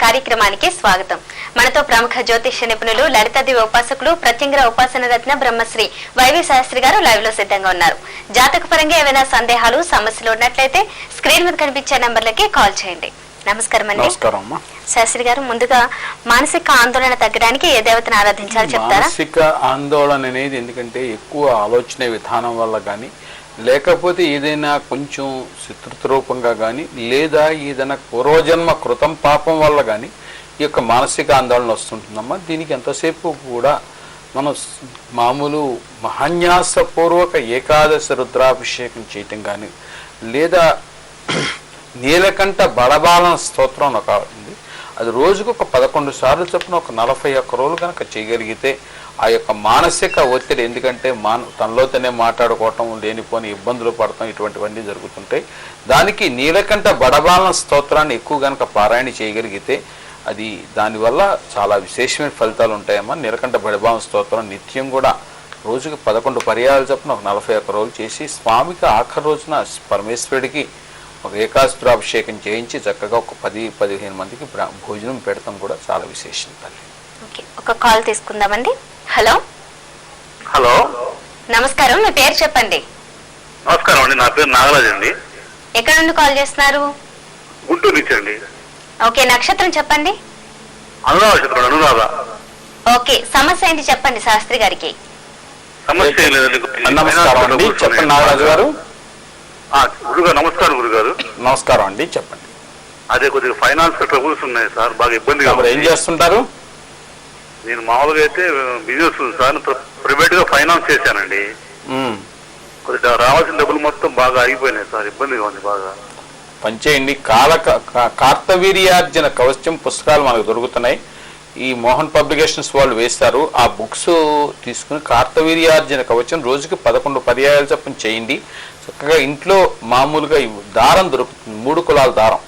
కార్యక్రమానికి స్వాగతం. మనతో ప్రముఖ జ్యోతిష్య నిపుణులు లలితాదేవి ఉపాసకులు ప్రత్యంగర ఉపాసన రత్న బ్రహ్మశ్రీ వైవి శాస్త్రి గారు లైవ్ లో సిద్ధంగా ఉన్నారు. జాతక పరంగా ఏమైనా సందేహాలు సమస్యలు ఉన్నట్లయితే స్క్రీన్ మీద కనిపించే నంబర్లకి కాల్ చేయండి. నమస్కారం అండి. శాస్త్రి గారు, ముందుగా మానసిక ఆందోళన తగ్గడానికి ఏ దేవతను ఆరాధించాలో చెప్తారా? మానసిక ఆందోళన అనేది ఎందుకంటే ఎక్కువ ఆలోచన విధానం వల్ల కానీ, లేకపోతే ఏదైనా కొంచెం చిత్రత రూపంగా కానీ, లేదా ఏదైనా పూర్వజన్మ కృతం పాపం వల్ల కానీ ఈ యొక్క మానసిక ఆందోళన వస్తుంటుందమ్మా. దీనికి ఎంతసేపు కూడా మనం మామూలు మహాన్యాసపూర్వక ఏకాదశి రుద్రాభిషేకం చేయటం కానీ, లేదా నీలకంఠ బడబాలన స్తోత్రం ఒక ఉంది, అది రోజుకు ఒక 11 సార్లు చొప్పున ఒక 41 రోజులు కనుక చేయగలిగితే ఆ యొక్క మానసిక ఒత్తిడి, ఎందుకంటే తనలో తనే మాట్లాడుకోవటం, లేనిపోని ఇబ్బందులు పడటం, ఇటువంటివన్నీ జరుగుతుంటాయి. దానికి నీలకంఠ బడబాలన స్తోత్రాన్ని ఎక్కువ కనుక పారాయణ చేయగలిగితే అది దానివల్ల చాలా విశేషమైన ఫలితాలు ఉంటాయమ్మా. నీలకంఠ బడబాలన స్తోత్రం నిత్యం కూడా రోజుకి 11 పర్యాయాలు చొప్పున ఒక 41 రోజులు చేసి స్వామికి ఆఖరి రోజున పరమేశ్వరుడికి ఒక ఏకాదశి చేయించి చక్కగా ఒక 10-15 మందికి భోజనం పెడతాం కూడా చాలా విశేషం తల్లి. ఒక కాల్ తీసుకుందామండి. హలో హలో, నమస్కారం, మీ పేరు చెప్పండి. నమస్కారం అండి, నా పేరు నాగరాజ్ అండి. ఎక్కడ నుండి కాల్ చేస్తున్నారు? గుంటూరు నుంచి అండి. ఓకే, నక్షత్రం చెప్పండి. అనురాధ నక్షత్రం. అనురాధ. ఓకే, సమస్య ఏంటి చెప్పండి శాస్త్రి గారికి. సమస్య ఏం లేదండి. నమస్కారం అండి, చెప్పండి నాగరాజు గారు. గురుగారు నమస్కారం. గురుగారు నమస్కారం అండి, చెప్పండి. అదే కొద్దిగా ఫైనాన్స్ ట్రబుల్స్ ఉన్నాయి సార్, బాగా ఇబ్బందిగా. ఏం చేస్తుంటారు? నేను మామూలుగా అయితే బిజినెస్ సార్, ప్రైవేట్ గా ఫైనాన్స్ చేశానండి. కొద్దిగా రావాల్సిన డబ్బులు మొత్తం బాగా ఆగిపోయినాయి సార్, ఇబ్బందిగా ఉంది బాగా. పనిచేయండి, కార్తవీర్యార్జున కవచం పుస్తకాలు మనకు దొరుకుతున్నాయి. ఈ మోహన్ పబ్లికేషన్స్ వాళ్ళు వేస్తారు. ఆ బుక్స్ తీసుకుని కార్తవీర్యార్జున కవచం రోజుకి 11 పర్యాయాలు చొప్పున చేయండి. చక్కగా ఇంట్లో మామూలుగా దారం దొరుకుతుంది, 3 కులాల దారం.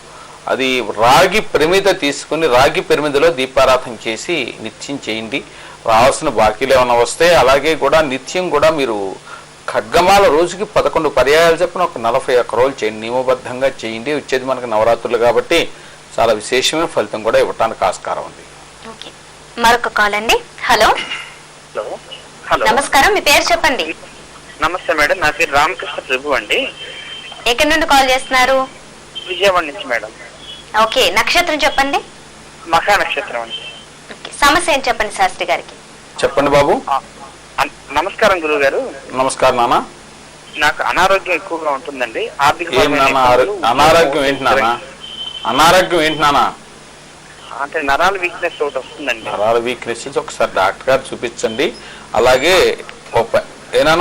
అది రాగి ప్రమిద తీసుకుని రాగి ప్రమిదలో దీపారాధన చేసి నిత్యం చేయండి. రావాల్సిన బాకీలు ఏమైనా వస్తే, అలాగే కూడా నిత్యం కూడా మీరు ఖడ్గమాల రోజుకి 11 పర్యాయాలు చొప్పున ఒక 41 రోజులు చేయండి. నియమబద్ధంగా చేయండి. వచ్చేది మనకు నవరాత్రులు కాబట్టి చాలా విశేషమైన ఫలితం కూడా ఇవ్వటానికి ఆస్కారం ఉంది. మరొక కాల్ అండి. హలో. హలో, నమస్కారం, మీ పేరు చెప్పండి. నమస్తే మేడం, నా పేరు రామకృష్ణ ప్రభు అండి. ఎక్కడి నుండి కాల్ చేస్తున్నారు? విజయవాడ నుంచి మేడం. ఓకే, నక్షత్రం చెప్పండి. మఖా నక్షత్రం అండి. సమస్య ఏం చెప్పండి శాస్త్రి గారికి. చెప్పండి బాబు. నమస్కారం గురువు గారు. నమస్కారం నాన్న. నాకు అనారోగ్యం ఎక్కువగా ఉంటుందండి. అనారోగ్యం ఏంటి నాన్న? అనారోగ్యం ఏంటి నాన్న? అంటే నరాల వీక్నెస్ ఒకటి వస్తుందండి. నరాల వీక్నెస్ ఒకసారి డాక్టర్ గారు చూపించండి. అలాగే ఏనా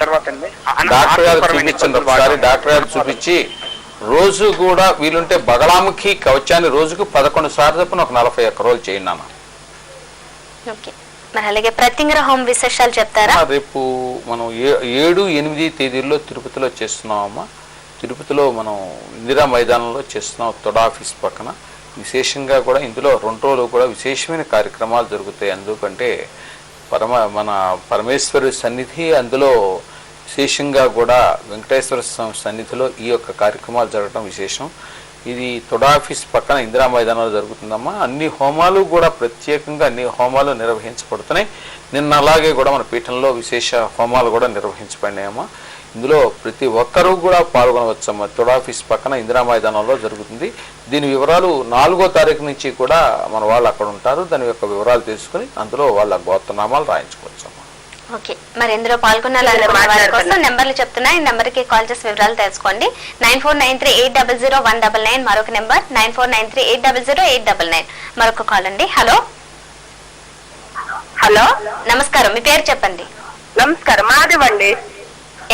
తర్వాత డాక్టర్ గారు చూపించండి ఒకసారి. డాక్టర్ గారు చూపించి రోజు కూడా వీలుంటే బగలాముఖి కవచాన్ని రోజుకు 11 సార్లు చొప్పున ఒక 41 రోజులు చేయండి నాన్న. అలాగే ప్రత్యంగర హోమ్ విశేషాలు చెప్తారా? రేపు మనం 7-8 తేదీల్లో తిరుపతిలో చేస్తున్నామమ్మా. తిరుపతిలో మనం ఇందిరా మైదానంలో చేస్తున్నాం, తొడ ఆఫీస్ పక్కన. విశేషంగా కూడా ఇందులో 2 రోజులు కూడా విశేషమైన కార్యక్రమాలు జరుగుతాయి. ఎందుకంటే మన పరమేశ్వరి సన్నిధి, అందులో విశేషంగా కూడా వెంకటేశ్వర స్వామి సన్నిధిలో ఈ యొక్క కార్యక్రమాలు జరగడం విశేషం. ఇది తొడ ఆఫీస్ పక్కన ఇందిరా మైదానంలో జరుగుతుందమ్మా. అన్ని హోమాలు కూడా ప్రత్యేకంగా అన్ని హోమాలు నిర్వహించబడుతున్నాయి. నిన్న అలాగే కూడా మన పీఠంలో విశేష హోమాలు కూడా నిర్వహించబడినాయమ్మా. ఇందులో ప్రతి ఒక్కరూ కూడా పాల్గొనవచ్చమ్మా. తొడ ఆఫీస్ పక్కన ఇందిరా మైదానంలో జరుగుతుంది. దీని వివరాలు 4వ తారీఖు నుంచి కూడా మన వాళ్ళు అక్కడ ఉంటారు. దాని యొక్క వివరాలు తెలుసుకుని అందులో వాళ్ళ గోత్రనామాలు రాయించుకోవచ్చమ్మా. ఓకే, మరి ఇందులో పాల్గొన్న నెంబర్లు చెప్తున్నాయి. ఈ నెంబర్కి కాల్ చేసి వివరాలు తెలుసుకోండి. 9493800199 మరొక నెంబర్ 9493800899. మరొక కాల్ అండి. హలో. హలో, నమస్కారం, మీ పేరు చెప్పండి. నమస్కారం, మాధవ్ అండి.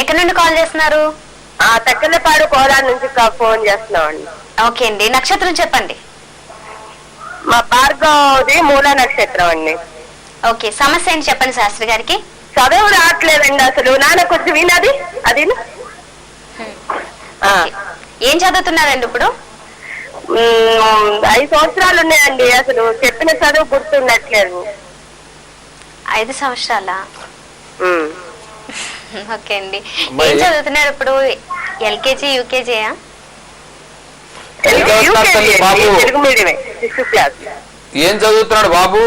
ఎక్కడి నుండి కాల్ చేస్తున్నారు? తక్కలపాడు కోలార్ నుంచి ఫోన్ చేస్తున్నామండి. ఓకే అండి, నక్షత్రం చెప్పండి. మా భార్గవది మూల నక్షత్రం అండి. ఓకే, సమస్య ఏంటి చెప్పండి శాస్త్రి గారికి. చదువు రావట్లేదండి అసలు. నాన్న కొంచెం వినది అది. ఏం చదువుతున్నారండి ఇప్పుడు? 5 సంవత్సరాలు ఉన్నాయండి. అసలు చెప్పిన చదువు గుర్తుండట్లేదు. 5 సంవత్సరాలా? ఓకే అండి, ఏం చదువుతున్నారు ఇప్పుడు? ఎల్కేజీ యూకేజీయా? ఏం చదువుతున్నాడు తల్లి బాబు? Telugu మీడియమే, 6th class. ఏం చదువుతున్నాడు బాబు?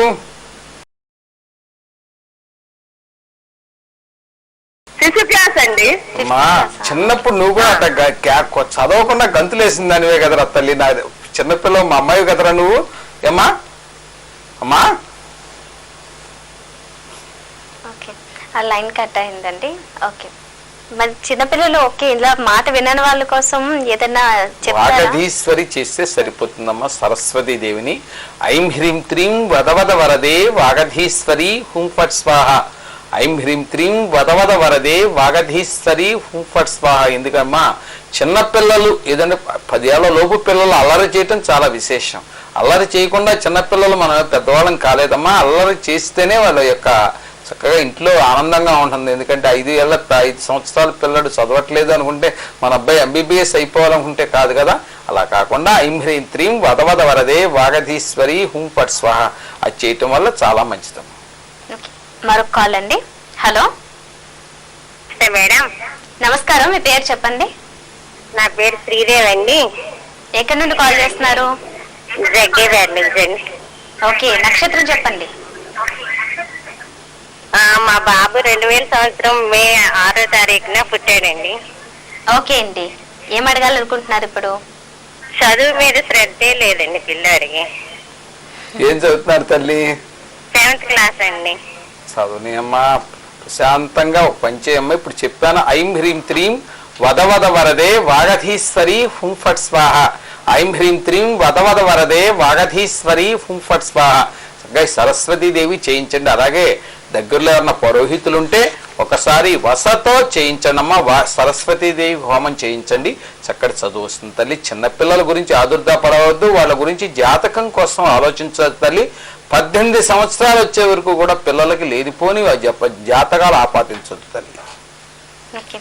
6th క్లాస్ అండి. అమ్మా చిన్నప్పుడు నువ్వు కూడా అట్ట చదవకుండా గంతులేసింది దానివే కదరా తల్లి. నా చిన్నపిల్లలు మా అమ్మాయి కదరా నువ్వు. ఏమ్మా అమ్మా? ఓకే, ఆ లైన్ కట్ అయిందండి. ఓకే, మరి చిన్నపిల్లలు ఓకే, ఇలా మాట వినని వాళ్ళ కోసం ఏదైనా చెప్తారా? వాగధీశ్వరి చేస్తే సరిపోతుందమ్మా. సరస్వతీ దేవిని ఐం హ్రీం త్రీం వదవద వరదే వాగధీశ్వరి హుం ఫట్ స్వాహ. ఐం హ్రీం త్రీం వదవద వరదే వాగధీశ్వరి హుం ఫట్ స్వాహ. ఎందుకమ్మా చిన్నపిల్లలు ఏదంటే 10 ఏళ్ల లోపు పిల్లలు అల్లరి చేయటం చాలా విశేషం. అల్లరి చేయకుండా చిన్నపిల్లలు మనం పెద్దవాళ్ళం కాలేదమ్మా. అల్లరి చేస్తేనే వాళ్ళ యొక్క చక్కగా ఇంట్లో ఆనందంగా ఉంటుంది. ఎందుకంటే 5 సంవత్సరాల పిల్లడు చదవట్లేదు అనుకుంటే మన అబ్బాయి MBBS అయిపోవాలనుకుంటే కాదు కదా. అలా కాకుండా ఐం హ్రీం త్రీం వదవద వరదే వాగధీశ్వరి హుం ఫట్ స్వాహ అది చేయటం వల్ల చాలా మంచిదమ్మా. మరొక కాల్ అండి. హలో మేడం, నమస్కారం, మీ పేరు చెప్పండి. నా పేరు శ్రీదేవి అండి. ఎక్కడి నుండి కాల్ చేస్తున్నారు? జగ్గేదారి నుంచి అండి. ఓకే, నక్షత్రం చెప్పండి. మా బాబు 2000 సంవత్సరం మే 6వ తారీఖున పుట్టాడండి. ఓకే అండి, ఏం అడగాలనుకుంటున్నారు ఇప్పుడు? చదువు మీద శ్రద్ధే లేదండి పిల్లాడికి. ఏం చదువుతున్నారు తల్లి? 7th క్లాస్ అండి. చదువుని అమ్మా, ప్రశాంతంగా ఒక పంచేయమ్మ. ఇప్పుడు చెప్పాను ఐం హ్రీం త్రీం వదవద వరదే వాగధీశ్వరి హుం ఫట్ స్వాహ. ఐం హ్రీం త్రీం వదవద వరదే వాగధీశ్వరి హుం ఫట్ స్వాహ. చక్కగా సరస్వతీదేవి చేయించండి. అలాగే దగ్గరలో ఎవరన్నా పురోహితులుంటే ఒకసారి వసతో చేయించండి అమ్మా. సరస్వతీదేవి హోమం చేయించండి. చక్కటి చదువు వస్తుంది తల్లి. చిన్నపిల్లల గురించి ఆదుర్దాపడవద్దు, వాళ్ళ గురించి జాతకం కోసం ఆలోచించదు తల్లి. 18 సంవత్సరాలు వచ్చే వరకు కూడా పిల్లలకి లేనిపోని జాతకాలు ఆపాదించొద్దు తల్లి. ఓకే,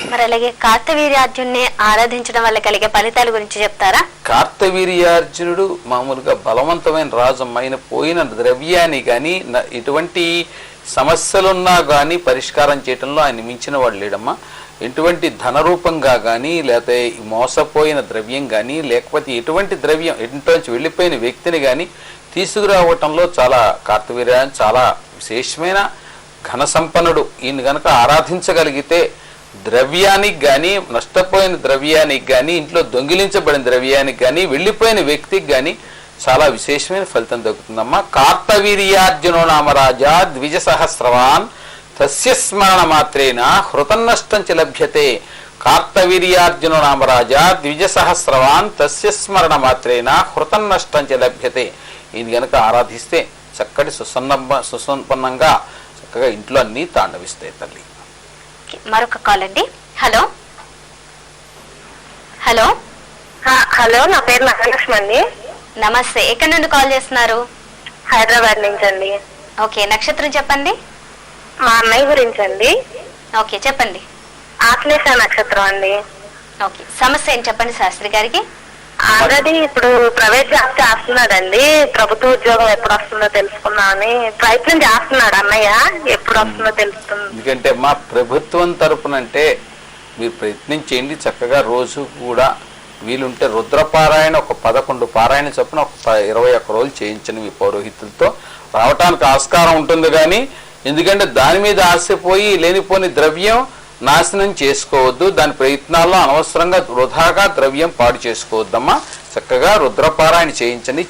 మరి అలాగే కార్తవీర్యార్జున్ని ఆరాధించడం వల్ల కలిగే ఫలితాల గురించి చెప్తారా? కార్తవీర్యార్జునుడు మామూలుగా బలవంతమైన రాజు. ఆయన పోయిన ద్రవ్యాన్ని కానీ ఎటువంటి సమస్యలున్నా కానీ పరిష్కారం చేయటంలో ఆయన మించిన వాడు లేడమ్మా. ఎటువంటి ధనరూపంగా కానీ లేకపోతే మోసపోయిన ద్రవ్యం కానీ లేకపోతే ఎటువంటి ద్రవ్యం ఇంట్లోంచి వెళ్ళిపోయిన వ్యక్తిని కానీ తీసుకురావటంలో చాలా కార్తవీర్యార్జునుడు చాలా విశేషమైన ఘన సంపన్నుడు. ఈయన గనక ఆరాధించగలిగితే ద్రవ్యానికి కానీ నష్టపోయిన ద్రవ్యానికి కానీ ఇంట్లో దొంగిలించబడిన ద్రవ్యానికి కానీ వెళ్ళిపోయిన వ్యక్తికి కానీ చాలా విశేషమైన ఫలితం దక్కుతుందమ్మా. కార్తవీర్యార్జునో నామరాజా ద్విజ సహస్రవాన్ తస్య స్మరణ మాత్రేన హృతం నష్టం చ లభ్యతే. కార్తవీర్యార్జునో నామరాజా ద్విజ సహస్రవాన్ తస్య స్మరణ మాత్రేన హృతం నష్టం చ లభ్యతే. ఈయన గనక ఆరాధిస్తే చక్కటి సుసంపన్నంగా చక్కగా ఇంట్లో అన్నీ తాండవిస్తాయి తల్లి. మరొక కాల్ అండి. హలో హలో హలో, నా పేరు మహాలక్ష్మి అండి. నమస్తే, ఎక్కడి నుండి కాల్ చేస్తున్నారు? హైదరాబాద్ నుంచి అండి. ఓకే, నక్షత్రం చెప్పండి. మా అన్నయ్య గురించి అండి. ఓకే, చెప్పండి. ఆశ్లేష నక్షత్రం అండి. ఓకే, సమస్య ఏం చెప్పండి శాస్త్రి గారికి. ఆల్రెడీ ఇప్పుడు ప్రైవేట్ జాబ్ చేస్తున్నాడండి. ప్రభుత్వ ఉద్యోగం ఎప్పుడు వస్తుందో తెలుసుకున్నామని ప్రయత్నం చేస్తున్నాడు అన్నయ్య. ఎప్పుడు వస్తుందో తెలుస్తుంది. ఎందుకంటే మా ప్రభుత్వం తరపునంటే మీరు ప్రయత్నం చేయండి. చక్కగా రోజు కూడా వీలుంటే రుద్రపారాయణ ఒక 11 పారాయణ చొప్పున ఒక 21 రోజులు చేయించండి మీ పౌరోహితులతో. రావటానికి ఆస్కారం ఉంటుంది కానీ ఎందుకంటే దాని మీద ఆశపోయి లేనిపోని ద్రవ్యం నాశనం చేసుకోవద్దు. దాని ప్రయత్నాల్లో అనవసరంగా వృధాగా ద్రవ్యం పాడు చేసుకోవద్దమ్మా. చక్కగా రుద్రపారాయణ చేయించండి.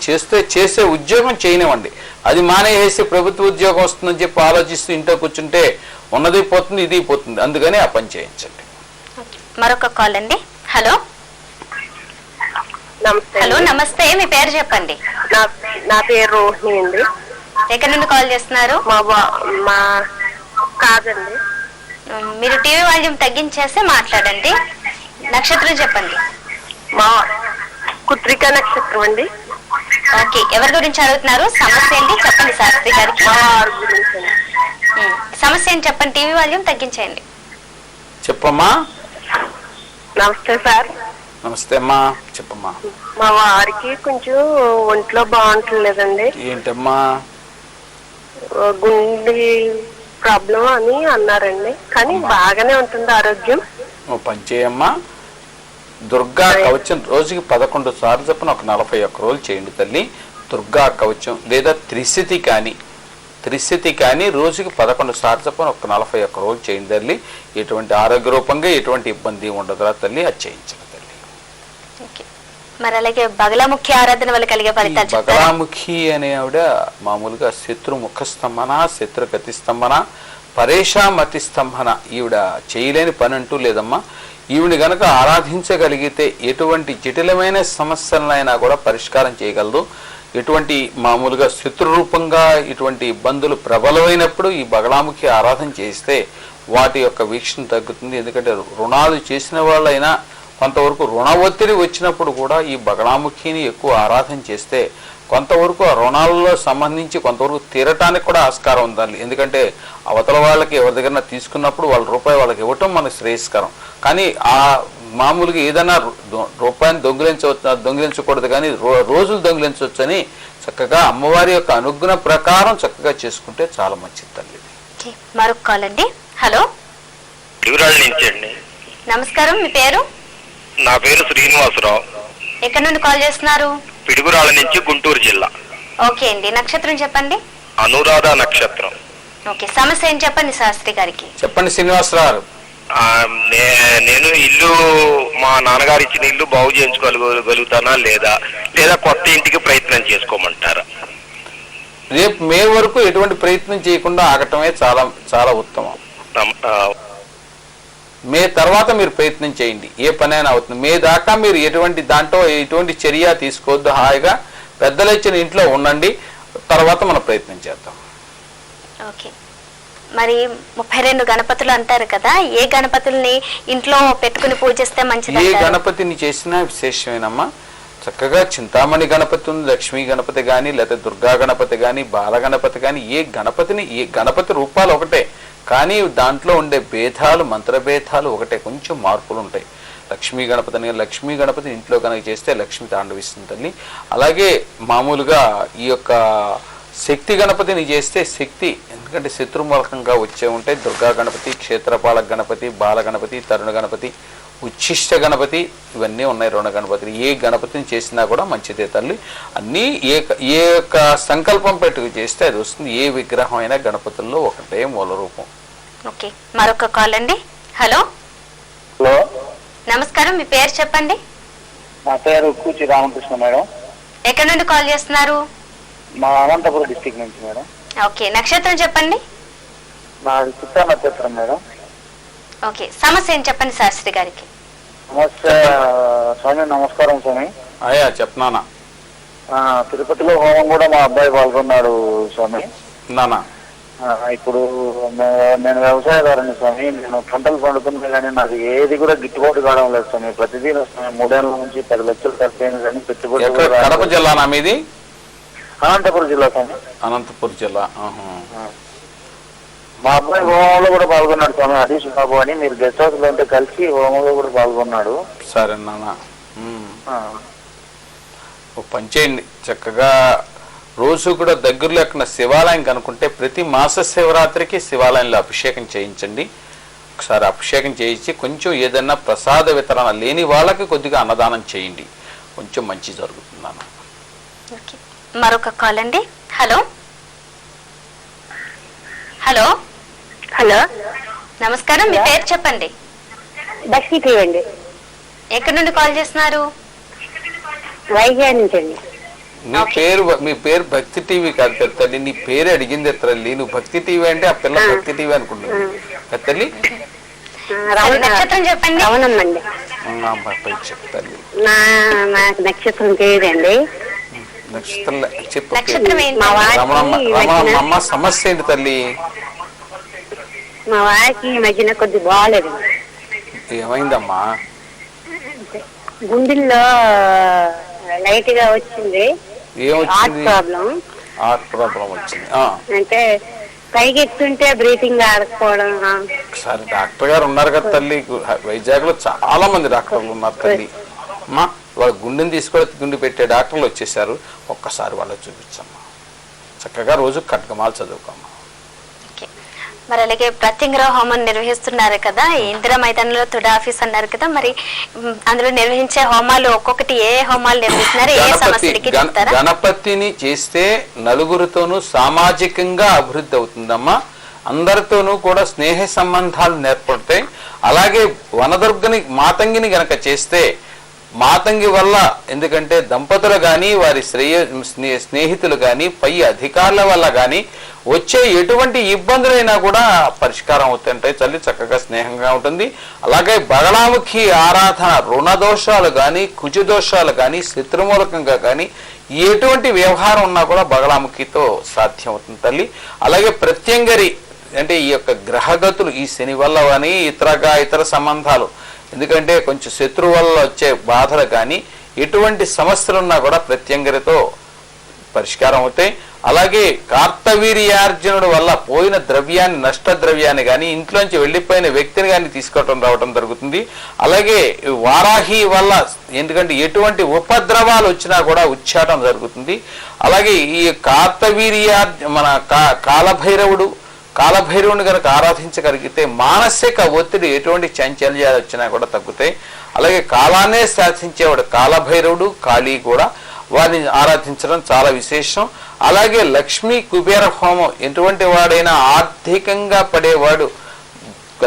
చేసే ఉద్యోగం చేయనివ్వండి. అది మానేసి ప్రభుత్వ ఉద్యోగం వస్తుందని చెప్పి ఆలోచిస్తూ ఇంట్లో కూర్చుంటే ఉన్నది పోతుంది, ఇది పోతుంది. అందుకని ఆ పని చేయించండి. మరొక కాల్ అండి. హలో హలో, నమస్తే, మీ పేరు చెప్పండి. నా పేరు రోహిణి అండి. ఎక్కడి నుండి కాల్ చేస్తున్నారు? మా కాదండి. మీరు టీవీ వాల్యూమ్ తగ్గించేసి మాట్లాడండి. నక్షత్రం చెప్పండి. మా కుత్రిక నక్షత్రం అండి. ఓకే, ఎవరి గురించి అడుగుతున్నారు? సమస్య ఏంటి చెప్పండి శాస్త్రి గారికి. సమస్య ఏంటి చెప్పండి. టీవీ వాల్యూమ్ తగ్గించేయండి. చెప్పమ్మా. నమస్తే సార్. నమస్తే అమ్మా, చెప్పమ్మా. మా వారికి కొంచెం ఒంట్లో బాగుంటలేదండి. ఏంటమ్మా? గుండె ప్రాబ్లం అని అన్నారండి, కానీ బాగానే ఉంటుంది ఆరోగ్యం. ఓ పని చేయమ్మా, దుర్గా కవచం రోజుకి 11 సార్లు చొప్పున ఒక 41 రోజులు చేయండి తల్లి. దుర్గా కవచం లేదా త్రిశతి కానీ రోజుకి 11 సార్లు చొప్పున ఒక 41 రోజులు చేయండి తల్లి. ఎటువంటి ఆరోగ్య రూపంగా ఎటువంటి ఇబ్బంది ఉండదురా తల్లి, అది చేయించండి తల్లి. మరి అలాగే బగలాముఖి ఆరాధన వల్ల కలిగే ఫలితాలు చెప్తారా? బగలాముఖి అనే ఆవిడ మామూలుగా శత్రుముఖ స్తంభన, శత్రుగతి స్తంభన, పరేషామతి స్తంభన, ఈవిడ చేయలేని పని అంటూ లేదమ్మా. ఈవిని గనక ఆరాధించగలిగితే ఎటువంటి జటిలమైన సమస్యలైనా కూడా పరిష్కారం చేయగలదు. ఎటువంటి మామూలుగా శత్రురూపంగా ఇటువంటి ఇబ్బందులు ప్రబలమైనప్పుడు ఈ బగలాముఖి ఆరాధన చేస్తే వాటి యొక్క వీక్షణ తగ్గుతుంది. ఎందుకంటే రుణాలు చేసిన వాళ్ళైనా కొంతవరకు రుణ ఒత్తిడి వచ్చినప్పుడు కూడా ఈ బగలాముఖిని ఎక్కువ ఆరాధన చేస్తే కొంతవరకు ఆ రుణాలలో సంబంధించి కొంతవరకు తీరటానికి కూడా ఆస్కారం ఉండాలి. ఎందుకంటే అవతల వాళ్ళకి ఎవరి దగ్గర తీసుకున్నప్పుడు వాళ్ళ రూపాయి వాళ్ళకి ఇవ్వటం మనకు శ్రేయస్కరం. కానీ ఆ మామూలుగా ఏదైనా రూపాయిని దొంగిలించకూడదు, కానీ రోజులు దొంగిలించవచ్చు అని చక్కగా అమ్మవారి యొక్క అనుగ్రహ ప్రకారం చక్కగా చేసుకుంటే చాలా మంచిది తల్లి. మరొక కాల్ అండి. హలో, నమస్కారం, మీ పేరు? నా పేరు శ్రీనివాసరావు. ఎక్కడి నుండి కాల్ చేస్తున్నారు? పిడుగురాళ్ళ నుంచి, గుంటూరు జిల్లా. ఓకే అండి, నక్షత్రం చెప్పండి. అనురాధ నక్షత్రం. ఓకే, సమస్య ఏం చెప్పండి శాస్త్రి గారికి. చెప్పండి శ్రీనివాసరావు. నేను ఇల్లు, మా నాన్నగారు ఇచ్చిన ఇల్లు బాగు చేయించుకోగలుగుతానా లేదా కొత్త ఇంటికి ప్రయత్నం చేసుకోమంటారా? రేపు మే వరకు ఎటువంటి ప్రయత్నం చేయకుండా ఆగటమే చాలా చాలా ఉత్తమం. మే తర్వాత మీరు ప్రయత్నం చేయండి, ఏ పనైనా అవుతుంది. మే దాకా మీరు ఎటువంటి చర్య తీసుకోవద్దు. హాయిగా పెద్దలు ఇచ్చిన ఇంట్లో ఉండండి, తర్వాత మనం ప్రయత్నం చేద్దాం. ఓకే, మరి 32 గణపతులు అంటారు కదా, ఏ గణపతుల్ని ఇంట్లో పెట్టుకుని పూజిస్తే మంచిది? ఏ గణపతిని చేసినా విశేషమేనమ్మా. చక్కగా చింతామణి గణపతి ఉంది, లక్ష్మీ గణపతి కానీ, లేదా దుర్గా గణపతి కానీ, బాల గణపతి కానీ, ఏ గణపతి రూపాలు ఒకటే, కానీ దాంట్లో ఉండే భేదాలు, మంత్రభేదాలు ఒకటే, కొంచెం మార్పులు ఉంటాయి. లక్ష్మీ గణపతిని ఇంట్లో కనుక చేస్తే లక్ష్మి తాండవిస్తుంది తల్లి. అలాగే మామూలుగా ఈ యొక్క శక్తి గణపతిని చేస్తే శక్తి, ఎందుకంటే శత్రుమూలకంగా వచ్చే ఉంటాయి. దుర్గా గణపతి, క్షేత్రపాలక గణపతి, బాల గణపతి, తరుణ గణపతి, ఉచ్ఛిష్ట గణపతి, ఇవన్నీ ఉన్నాయి 2 గణపతులు. ఏ గణపతిని చేసినా కూడా మంచిదే తల్లి. అన్నీ ఏ యొక్క సంకల్పం పెట్టుకు చేస్తే అది వస్తుంది. ఏ విగ్రహం అయినా గణపతుల్లో ఒకటే మూల రూపం. ఓకే, మరొక కాల్ అండి. హలో, నమస్కారం, మీ పేరు చెప్పండి. నా పేరు కూచి రామకృష్ణ మేడం. ఎక్కడి నుండి కాల్ చేస్తున్నారు? మా అనంతపురం డిస్ట్రిక్ట్ నుంచి మేడం. ఓకే, నక్షత్రం చెప్పండి. నాది చిత్తా నక్షత్రం మేడం. ఓకే, సమస్య ఏం చెప్పండి శాస్త్రి గారికి. నమస్తే స్వామి. నమస్కారం స్వామి. అయ్యా చెప్పనా? తిరుపతిలో హోమం కూడా మా అబ్బాయి పాల్గొన్నాడు స్వామి. నానా, ఇప్పుడు నేను వ్యవసాయదారుని స్వామి. నేను పంటలు పండుతున్నా కానీ నాకు ఏది కూడా గిట్టుబాటు కావడం లేదు స్వామి. ప్రతిదీ వస్తుంది. 3 ఏళ్ల నుంచి 10 లక్షలు ఖర్చు అయింది కానీ పెట్టుబడి. కడప జిల్లానా మీది? అనంతపురం జిల్లా స్వామి. అనంతపురం జిల్లా. మా అబ్బాయి హోమంలో కూడా పాల్గొన్నాడు స్వామి, హరీష్ బాబు అని. మీరు గెస్ట్ హౌస్ లో ఉంటే కలిసి హోమంలో కూడా పాల్గొన్నాడు. సరే నాన్న, ఓ పని చేయండి. చక్కగా రోజు కూడా దగ్గరలో ఎక్కడ శివాలయం కనుకుంటే ప్రతి మాస శివరాత్రికి శివాలయంలో అభిషేకం చేయించండి. ఒకసారి అభిషేకం చేయించి కొంచెం ఏదైనా ప్రసాద వితరణ లేని వాళ్ళకి కొద్దిగా అన్నదానం చేయండి, కొంచెం మంచి జరుగుతుందన్న. మరొక కాల్ అండి. హలో, హలో, హలో, నమస్కారం, మీ పేరు చెప్పండి. భక్తి టీవీ అండి. ఎక్కడి నుండి కాల్ చేస్తున్నారు? వైజాగ్ నుంచి అండి. మీ పేరు భక్తి టీవీ కాదు తల్లి, నీ పేరు అడిగింది తల్లి. నువ్వు భక్తి టీవీ అంటే ఆ పిల్ల భక్తి టీవీ అనుకుంటుంది తల్లి. నక్షత్రం చెప్పండి. అవునమ్మండి. చెప్తాను. నాకు నక్షత్రం తెలియదండి. నక్షత్రం చెప్పు. మా సమస్య ఏంటి తల్లి? మా వారికి ఈ మధ్యన కొద్ది బాగాలేదు. ఏమైందమ్మా? గుండెల్లో లైట్ గా వచ్చింది. ఏమొచ్చింది? హార్ట్ ప్రాబ్లం వచ్చింది. అంటే పైకి ఎత్తుంటే బ్రీతింగ్ ఆడకపోవడం. ఒకసారి డాక్టర్ గారు ఉన్నారు కదా తల్లి, వైజాగ్ లో చాలా మంది డాక్టర్లు ఉన్నారు తల్లి. అమ్మా, వాళ్ళ గుండెని తీసుకొని గుండె పెట్టే డాక్టర్లు వచ్చేసారు. ఒక్కసారి వాళ్ళకి చూపించమ్మా. చక్కగా రోజు ఖడ్గమాలు చదువుకోమ్మా. ఓకే. మరి అలాగే ప్రత్యంగ్రహ హోమం నిర్వహిస్తున్నారు కదా, ఇందిరా మైదానంలో తుడా ఆఫీస్ అన్నారు కదా, మరి అందులో నిర్వహించే హోమాలు ఒక్కొక్కటి ఏ హోమాలు నిర్వహిస్తున్నారు, ఏ సమస్యలకి చెప్తారా? గణపతిని చేస్తే నలుగురితోనూ సామాజికంగా అభివృద్ధి అవుతుందమ్మా. అందరితోనూ కూడా స్నేహ సంబంధాలు ఏర్పడతాయి. అలాగే వనదుర్గని మాతంగిని గనక చేస్తే మాతంగి వల్ల, ఎందుకంటే దంపతులు కానీ వారి స్నేహితులు కానీ పై అధికారుల వల్ల కానీ వచ్చే ఎటువంటి ఇబ్బందులైనా కూడా పరిష్కారం అవుతుంటాయి. తల్లి చక్కగా స్నేహంగా ఉంటుంది. అలాగే బగళాముఖి ఆరాధన రుణదోషాలు కానీ కుజదోషాలు కానీ శత్రుమూలకంగా కానీ ఎటువంటి వ్యవహారం ఉన్నా కూడా బగళాముఖితో సాధ్యం అవుతుంది తల్లి. అలాగే ప్రత్యంగరి అంటే ఈ యొక్క గ్రహగతులు ఈ శని వల్ల కానీ ఇతర సంబంధాలు, ఎందుకంటే కొంచెం శత్రువు వల్ల వచ్చే బాధలు కానీ ఎటువంటి సమస్యలు ఉన్నా కూడా ప్రత్యంగరితో పరిష్కారం అవుతాయి. అలాగే కార్తవీర్యార్జునుడు వల్ల పోయిన ద్రవ్యాన్ని, నష్ట ద్రవ్యాన్ని కానీ ఇంట్లోంచి వెళ్ళిపోయిన వ్యక్తిని కానీ తీసుకోవటం రావటం జరుగుతుంది. అలాగే వారాహి వల్ల, ఎందుకంటే ఎటువంటి ఉపద్రవాలు వచ్చినా కూడా ఉచ్చాటం జరుగుతుంది. అలాగే ఈ మన కాలభైరవుని కనుక ఆరాధించగలిగితే మానసిక ఒత్తిడి, ఎటువంటి చాంచల్యాలు వచ్చినా కూడా తగ్గుతాయి. అలాగే కాలాన్నే శాసించేవాడు కాలభైరవుడు, కాళీ కూడా, వారిని ఆరాధించడం చాలా విశేషం. అలాగే లక్ష్మీ కుబేర హోమం, ఎటువంటి వాడైనా ఆర్థికంగా పడేవాడు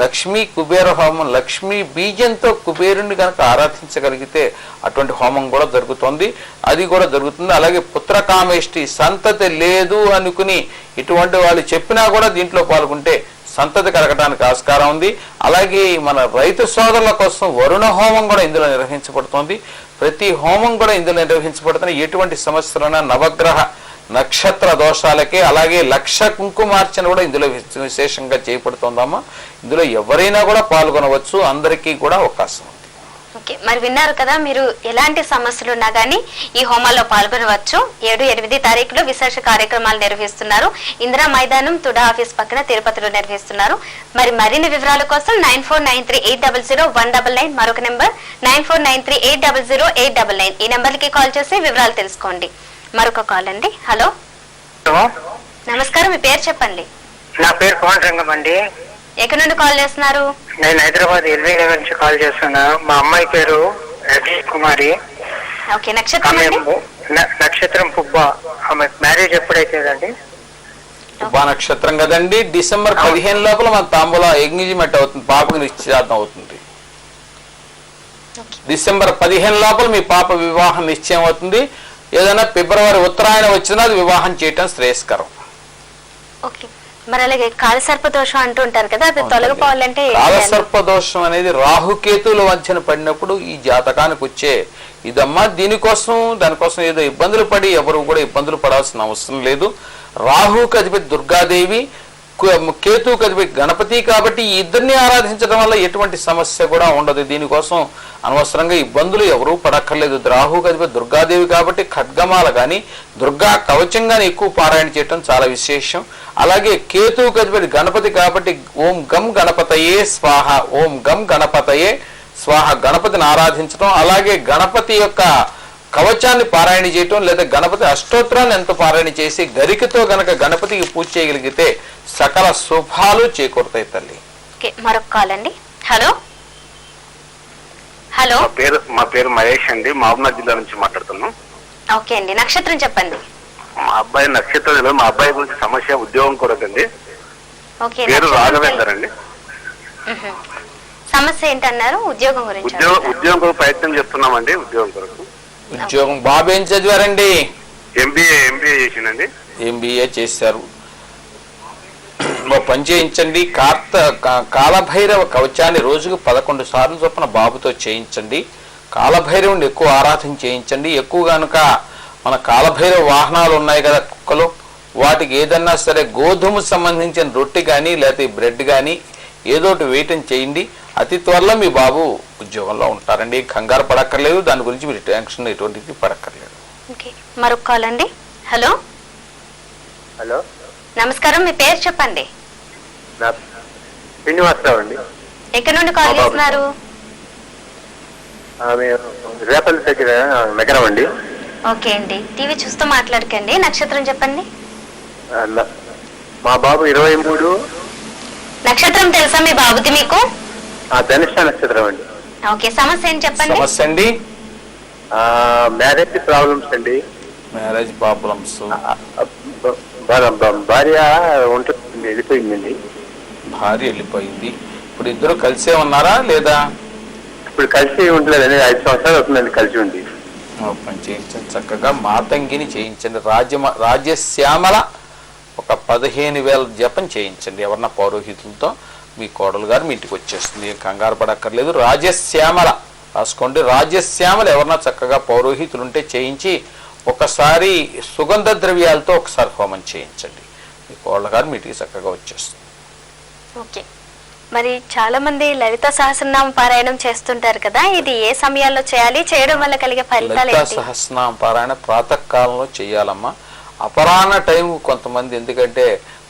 లక్ష్మీ కుబేర హోమం, లక్ష్మీ బీజంతో కుబేరుని కనుక ఆరాధించగలిగితే అటువంటి హోమం కూడా జరుగుతుంది, అది కూడా జరుగుతుంది. అలాగే పుత్రకామేష్టి, సంతతి లేదు అనుకుని ఇటువంటి వాళ్ళు చెప్పినా కూడా దీంట్లో పాల్గొంటే సంతతి కలగడానికి ఆస్కారం ఉంది. అలాగే మన రైతు సోదరుల కోసం వరుణ హోమం కూడా ఇందులో నిర్వహించబడుతుంది. ప్రతి హోమం కూడా ఇందులో నిర్వహించబడుతుంది. ఎటువంటి సమస్యలున్నా నవగ్రహ నక్షత్ర దోషాలకే, అలాగే లక్ష కుంకుమార్చన కూడా ఇందులో విశేషంగా చేయబడుతుందమ్మా. ఇందులో ఎవరైనా కూడా పాల్గొనవచ్చు, అందరికీ కూడా అవకాశం ఉంది. ఓకే, మరి విన్నారు కదా, మీరు ఎలాంటి సమస్యలు ఉన్నా కానీ ఈ హోమాల్లో పాల్గొనవచ్చు. 7-8 తారీఖులో విశేష కార్యక్రమాలు నిర్వహిస్తున్నారు. ఇందిరా మైదానం తుడా ఆఫీస్ పక్కన తిరుపతిలో నిర్వహిస్తున్నారు. మరి మరిన్ని వివరాల కోసం 9493800199, మరొక నెంబర్ 9493800899, ఈ నెంబర్కి కాల్ చేసి వివరాలు తెలుసుకోండి. మరొక కాల్ అండి. హలో నమస్కారం, మీ పేరు చెప్పండి. నా పేరు పవన్ సంగం అండి. ఎక్కడి నుండి కాల్ చేస్తున్నారు? నేను హైదరాబాద్ ఎల్వీ నుంచి కాల్ చేస్తున్నా. మా అమ్మాయి పేరు రజనీ కుమారి. ఓకే, నక్షత్రం నక్షత్రం పుబ్బ. ఆమె మ్యారేజ్ ఎప్పుడైతేదండి? పుబ్బా నక్షత్రం కదండి. డిసెంబర్ 15 లోపల మన తాంబూల ఎంగేజ్మెంట్ అవుతుంది, పాపకు నిశ్చయార్థం అవుతుంది. డిసెంబర్ 15 లోపల మీ పాప వివాహం నిశ్చయం అవుతుంది. ఏదైనా ఫిబ్రవరి ఉత్తరాయణ వచ్చినా అది వివాహం చేయటం శ్రేయస్కరం. ఓకే, మరి అలాగే కాలసర్ప దోషం అంటూ ఉంటారు కదా, అది తొలగిపోవాలంటే? కాలసర్ప దోషం అనేది రాహుకేతువుల వంచన పడినప్పుడు ఈ జాతకానికి వచ్చే ఇదమ్మా. దానికోసం ఏదో ఇబ్బందులు పడి ఎవరు కూడా ఇబ్బందులు పడాల్సిన అవసరం లేదు. రాహుకి అధిపతి దుర్గాదేవి, కేతువుకి అధిపతి గణపతి, కాబట్టి ఈ ఇద్దరిని ఆరాధించడం వల్ల ఎటువంటి సమస్య కూడా ఉండదు. దీనికోసం అనవసరంగా ఇబ్బందులు ఎవరూ పడక్కర్లేదు. రాహుకి అధిపతి దుర్గాదేవి కాబట్టి ఖడ్గమాల కానీ దుర్గా కవచం కానీ ఎక్కువ పారాయణ చేయటం చాలా విశేషం. అలాగే కేతువుకి అధిపతి గణపతి కాబట్టి ఓం గం గణపతయే స్వాహ, ఓం గం గణపతయే స్వాహ, గణపతిని ఆరాధించడం. అలాగే గణపతి యొక్క కవచాన్ని పారాయణ చేయటం, లేదా గణపతి అష్టోత్తరాన్ని ఎంత పారాయణ చేసి గరికతో గనక గణపతికి పూజ చేయగలిగితే సకల శుభాలు చేకూరుతాయి తల్లి. మరొక కాల్ అండి. హలో హలో, మా పేరు మహేష్ అండి, మహబూబ్నగర్ జిల్లా నుంచి మాట్లాడుతున్నాం. ఓకే అండి, నక్షత్రం చెప్పండి. మా అబ్బాయి నక్షత్రం, మా అబ్బాయి గురించి సమస్య ఉద్యోగం కొరకండి. పేరు రాఘవేందర్ అండి. సమస్య ఏంటన్నారు? ఉద్యోగం గురించి. ఉద్యోగం కొరకు ప్రయత్నం చేస్తున్నామండి. ఉద్యోగం కొరకు. ఉద్యోగం బాబు ఏం చదివారండి? ఎంబీఏ చేసిందండి. ఎంబీఏ చేశారు. పని చేయించండి. కాలభైరవ కవచాన్ని రోజుకు 11 సార్లు చొప్పున బాబుతో చేయించండి. కాలభైరవుని ఎక్కువ ఆరాధన చేయించండి. ఎక్కువ కనుక మన కాలభైరవ వాహనాలు ఉన్నాయి కదా కుక్కలు, వాటికి ఏదన్నా సరే గోధుమ సంబంధించిన రొట్టె కానీ లేకపోతే బ్రెడ్ కానీ ఏదోటి వేయటం చేయండి. అతి త్వరలో మీ బాబు ఉద్యోగంలో ఉంటారండి. కంగారు పడక్కర్లేదు, దాని గురించి మీరు టెన్షన్ ఎటువంటిది పడక్కర్లేదు. మరొక కాల్ అండి. హలో హలో, నమస్కారం, మీ పేరు చెప్పండి. శ్రీనివాసరావు అండి. ఎక్కడి నుండి కాల్ చేస్తున్నారు? రేపల్లి దగ్గర నగరం అండి. ఓకే అండి, టీవీ చూస్తూ మాట్లాడకండి. నక్షత్రం చెప్పండి. మా బాబు 23. నక్షత్రం తెలుసా మీ బాబుది మీకు? ధనుష నక్షత్రం అండి. ఓకే, సమస్య ఏం చెప్పండి. సమస్య అండి మ్యారేజ్ ప్రాబ్లమ్స్ అండి. Marriage problems. భార్య ఉంటుంది, వెళ్ళిపోయిందండి. భార్య వెళ్ళిపోయింది. ఇప్పుడు ఇద్దరు కలిసే ఉన్నారా లేదా? ఇప్పుడు కలిసి ఉండలేదండి, 5 సంవత్సరాలు అవుతుందండి కలిసి ఉంది. పని చేయించండి, చక్కగా మాతంగిని చేయించండి. రాజ్యశ్యామల ఒక 15,000 జపం చేయించండి ఎవరన్నా పౌరోహితులతో. మీ కోడలు గారు మీ ఇంటికి వచ్చేస్తుంది, కంగారు పడక్కర్లేదు. రాజ్యశ్యామల రాసుకోండి. రాజ్యశ్యామల ఎవరన్నా చక్కగా పౌరోహితులు ఉంటే చేయించి ఒకసారి సుగంధ ద్రవ్యాలతో ఒకసారి హోమం చేయించండి. మీ కోడలు గారు మీ ఇంటికి చక్కగా వచ్చేస్తుంది. ఓకే, మరి చాలా మంది లలిత సహస్రనామ పారాయణం చేస్తుంటారు కదా, ఇది ఏ సమయాల్లో చేయాలి, చేయడం వల్ల కలిగే ఫలితాలు లలిత ఏంటి? సహస్రనామ పారాయణ ప్రాతకాలంలో చేయాలమ్మా. అపరాహ్న టైం కొంతమంది, ఎందుకంటే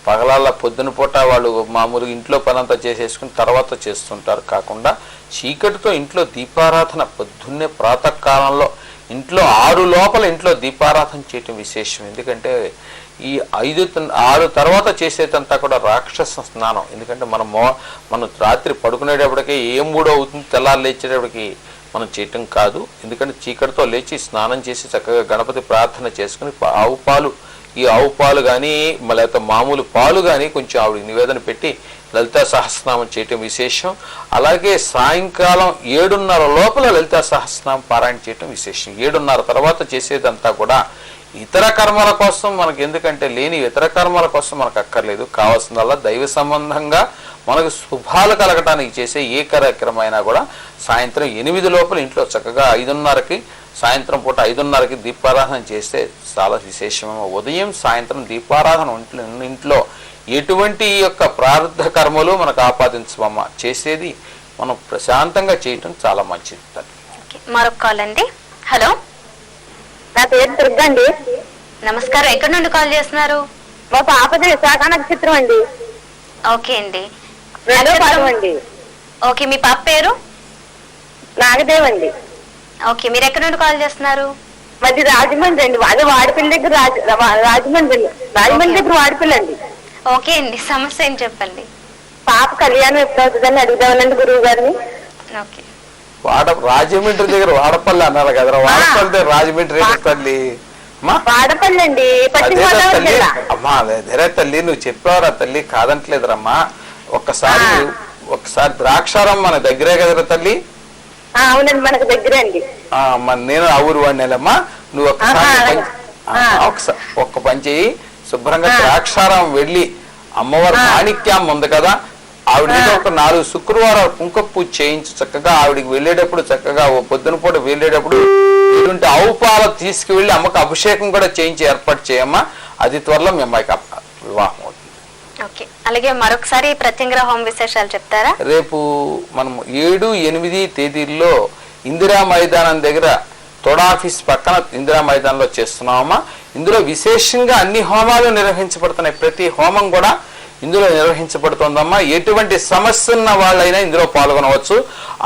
పగలాల పొద్దున పూట వాళ్ళు మామూలుగా ఇంట్లో పనంతా చేసేసుకుని తర్వాత చేస్తుంటారు. కాకుండా చీకటితో ఇంట్లో దీపారాధన పొద్దున్నే ప్రాతకాలంలో ఇంట్లో 6 లోపల ఇంట్లో దీపారాధన చేయటం విశేషం. ఎందుకంటే ఈ 5-6 తర్వాత చేసేదంతా కూడా రాక్షస స్నానం. ఎందుకంటే మనం రాత్రి పడుకునేటప్పటికి ఏ 3 అవుతుంది, తెల్లారు లేచేటప్పటికి మనం చేయటం కాదు. ఎందుకంటే చీకటితో లేచి స్నానం చేసి చక్కగా గణపతి ప్రార్థన చేసుకుని ఆవు పాలు కానీ లేకపోతే మామూలు పాలు కానీ కొంచెం ఆవిడ నివేదన పెట్టి లలితా సహస్రనామం చేయటం విశేషం. అలాగే సాయంకాలం 7:30 లోపల లలితా సహస్రనామం పారాయణ చేయటం విశేషం. 7:30 తర్వాత చేసేదంతా కూడా ఇతర కర్మల కోసం మనకు, ఎందుకంటే లేని ఇతర కర్మల కోసం మనకు అక్కర్లేదు. కావాల్సిందల్లా దైవ సంబంధంగా మనకు శుభాలు కలగటానికి చేసే ఏ కార్యక్రమైనా కూడా సాయంత్రం 8 లోపల ఇంట్లో చక్కగా 5:30కి సాయంత్రం పూట 5:30కి దీపారాధన చేస్తే చాలా విశేషమేమో. ఉదయం సాయంత్రం దీపారాధన ఇంట్లో ఎటువంటి యొక్క ప్రారంధ కర్మలు మనకు ఆపాదించమమ్మా. చేసేది మనం ప్రశాంతంగా చేయటం చాలా మంచిది. మరొక కాల్ అండి. హలో, నా పేరు దుర్గా అండి. నమస్కారం, ఎక్కడి నుండి కాల్ చేస్తున్నారు? మా పాపది విశాఖ నక్షత్రం అండి. ఓకే అండి. 2వ పాదం అండి. ఓకే, మీ పాప పేరు? నాగదేవ్ అండి. ఓకే, మీరు ఎక్కడి నుండి కాల్ చేస్తున్నారు? మాది రాజమండ్రి అండి. అదే వాడిపల్లి దగ్గర రాజమండ్రి దగ్గర వాడిపల్లి అండి. ఓకే అండి, సమస్య ఏం చెప్పండి. పాప కళ్యాణం ఎప్పుడు అవుతుందని అడుగుదామనండి గురువు గారిని. ఓకే, రాజమండ్రి దగ్గర వాడపల్లి అన్నారు కదా, వాడపల్లి దగ్గర రాజమండ్రి తల్లి వాడపల్లి అండి, పశ్చిమ గోదావరి జిల్లా. అమ్మా అదే తల్లి, నువ్వు చెప్పావురా తల్లి, కాదంటలేదురమ్మా. ఒక్కసారి ద్రాక్షారం మన దగ్గరే కదరా తల్లి. అవునండి, మనకు దగ్గరే అండి. నేను ఆ ఊరు వాడినేలమ్మా. నువ్వు ఒక్క పని చెయ్యి, శుభ్రంగా ద్రాక్షారం వెళ్ళి అమ్మవారి మాణిక్యం ఉంది కదా, ఆవిడ మీద ఒక 4 శుక్రవారాలు కుంకుమ పూజ చేయించి చక్కగా ఆవిడికి వెళ్ళేటప్పుడు చక్కగా పొద్దున పూట వెళ్ళేటప్పుడు ఇటువంటి ఆవు పాలు తీసుకువెళ్ళి అమ్మకి అభిషేకం కూడా చేయించి ఏర్పాటు చేయమ్మా. అది త్వరలో మీ అమ్మాయికి వివాహం అవుతుంది. ఓకే, అలాగే మరొకసారి ప్రత్యంగ్రహ హోమ విశేషాలు చెప్తారా? రేపు మనం 7, 8 తేదీల్లో ఇందిరా మైదానం దగ్గర తోడాఫీస్ పక్కన ఇందిరా మైదానంలో చేస్తున్నామమ్మా. ఇందులో విశేషంగా అన్ని హోమాలు నిర్వహించబడుతున్నాయి. ప్రతి హోమం కూడా ఇందులో నిర్వహించబడుతోందమ్మా. ఎటువంటి సమస్య ఉన్న వాళ్ళైనా ఇందులో పాల్గొనవచ్చు.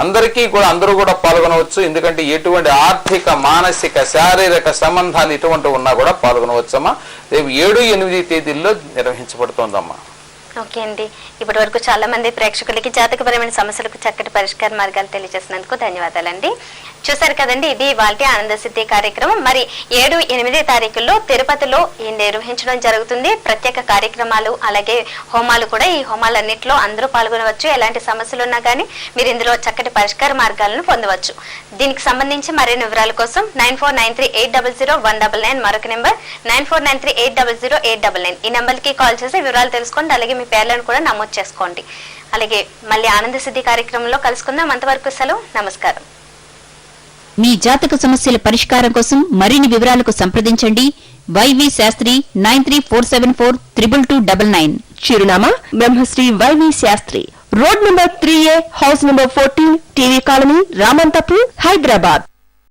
అందరూ కూడా పాల్గొనవచ్చు. ఎందుకంటే ఎటువంటి ఆర్థిక, మానసిక, శారీరక సంబంధాలు ఇటువంటి ఉన్నా కూడా పాల్గొనవచ్చమ్మా. రేపు 7, 8 తేదీల్లో నిర్వహించబడుతోందమ్మా. ఓకే అండి, ఇప్పటి వరకు చాలా మంది ప్రేక్షకులకి జాతకపరమైన సమస్యలకు చక్కటి పరిష్కార మార్గాలు తెలియజేసినందుకు ధన్యవాదాలండి. చూసారు కదండి, ఇది ఇవాల్టి ఆనంద సిద్ధి కార్యక్రమం. మరి 7, 8 తారీఖుల్లో తిరుపతిలో నిర్వహించడం జరుగుతుంది. ప్రత్యేక కార్యక్రమాలు అలాగే హోమాలు కూడా. ఈ హోమాలన్నింటిలో అందరూ పాల్గొనవచ్చు. ఎలాంటి సమస్యలు ఉన్నా కానీ మీరు ఇందులో చక్కటి పరిష్కార మార్గాలను పొందవచ్చు. దీనికి సంబంధించి మరిన్ని వివరాల కోసం 9493800199 మరొక నెంబర్ 9493800899 ఈ నెంబర్కి కాల్ చేసి వివరాలు తెలుసుకోండి. అలాగే మీ పేర్లను కూడా నమోదు చేసుకోండి. అలాగే మళ్ళీ ఆనంద సిద్ధి కార్యక్రమంలో కలుసుకుందాం. అంతవరకు సెలవు, నమస్కారం. మీ జాతక సమస్యల పరిష్కారం కోసం మరిన్ని వివరాలకు సంప్రదించండి. వైవి శాస్త్రి 9347422299. చిరునామా Brahmasri Y V Sastri, road number 3A, house number 14, TV colony, Ramanthapur, Hyderabad.